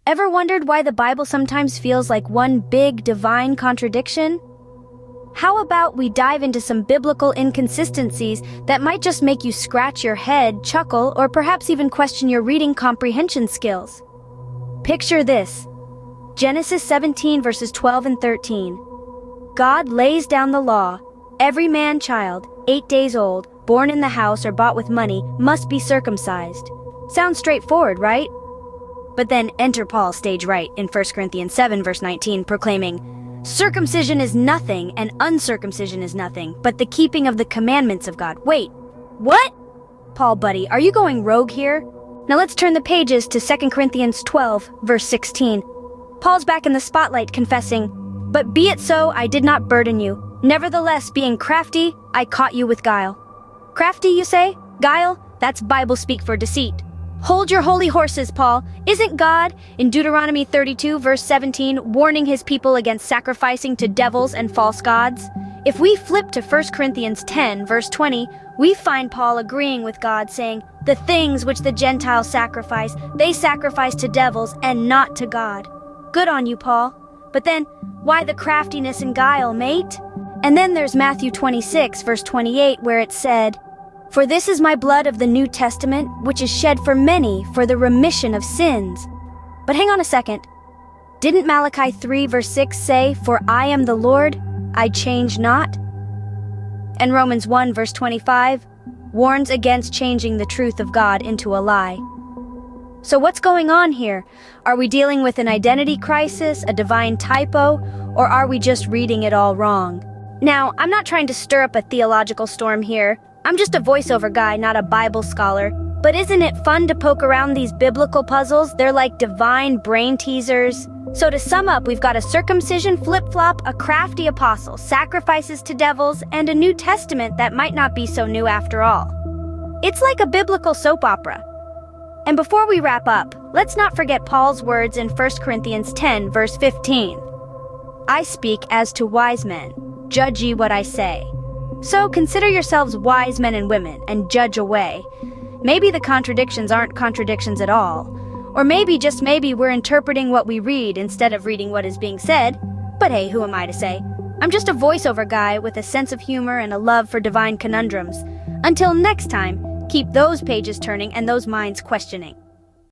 Ever wondered why the Bible sometimes feels like one big divine contradiction? How about we dive into some biblical inconsistencies that might just make you scratch your head, chuckle, or perhaps even question your reading comprehension skills? Picture this. Genesis 17 verses 12 and 13. God lays down the law. Every man-child, 8 days old, born in the house or bought with money, must be circumcised. Sounds straightforward, right? But then enter Paul stage right in 1 Corinthians 7 verse 19, proclaiming, "Circumcision is nothing and uncircumcision is nothing, but the keeping of the commandments of God." Wait, what? Paul, buddy, are you going rogue here? Now let's turn the pages to 2 Corinthians 12 verse 16. Paul's back in the spotlight confessing, "But be it so, I did not burden you. Nevertheless, being crafty, I caught you with guile." Crafty, you say? Guile? That's Bible speak for deceit. Hold your holy horses, Paul. Isn't God, in Deuteronomy 32 verse 17, warning his people against sacrificing to devils and false gods? If we flip to 1 Corinthians 10 verse 20, we find Paul agreeing with God, saying, "The things which the Gentiles sacrifice, they sacrifice to devils and not to God." Good on you, Paul. But then, why the craftiness and guile, mate? And then there's Matthew 26 verse 28, where it said, "For this is my blood of the New Testament, which is shed for many for the remission of sins." But hang on a second. Didn't Malachi 3 verse 6 say, "For I am the Lord, I change not"? And Romans 1 verse 25 warns against changing the truth of God into a lie. So what's going on here? Are we dealing with an identity crisis, a divine typo, or are we just reading it all wrong? Now, I'm not trying to stir up a theological storm here. I'm just a voiceover guy, not a Bible scholar. But isn't it fun to poke around these biblical puzzles? They're like divine brain teasers. So to sum up, we've got a circumcision flip-flop, a crafty apostle, sacrifices to devils, and a New Testament that might not be so new after all. It's like a biblical soap opera. And before we wrap up, let's not forget Paul's words in 1 Corinthians 10 verse 15. "I speak as to wise men. Judge ye what I say." So consider yourselves wise men and women and judge away. Maybe the contradictions aren't contradictions at all. Or maybe, just maybe, we're interpreting what we read instead of reading what is being said. But hey, who am I to say? I'm just a voiceover guy with a sense of humor and a love for divine conundrums. Until next time, keep those pages turning and those minds questioning.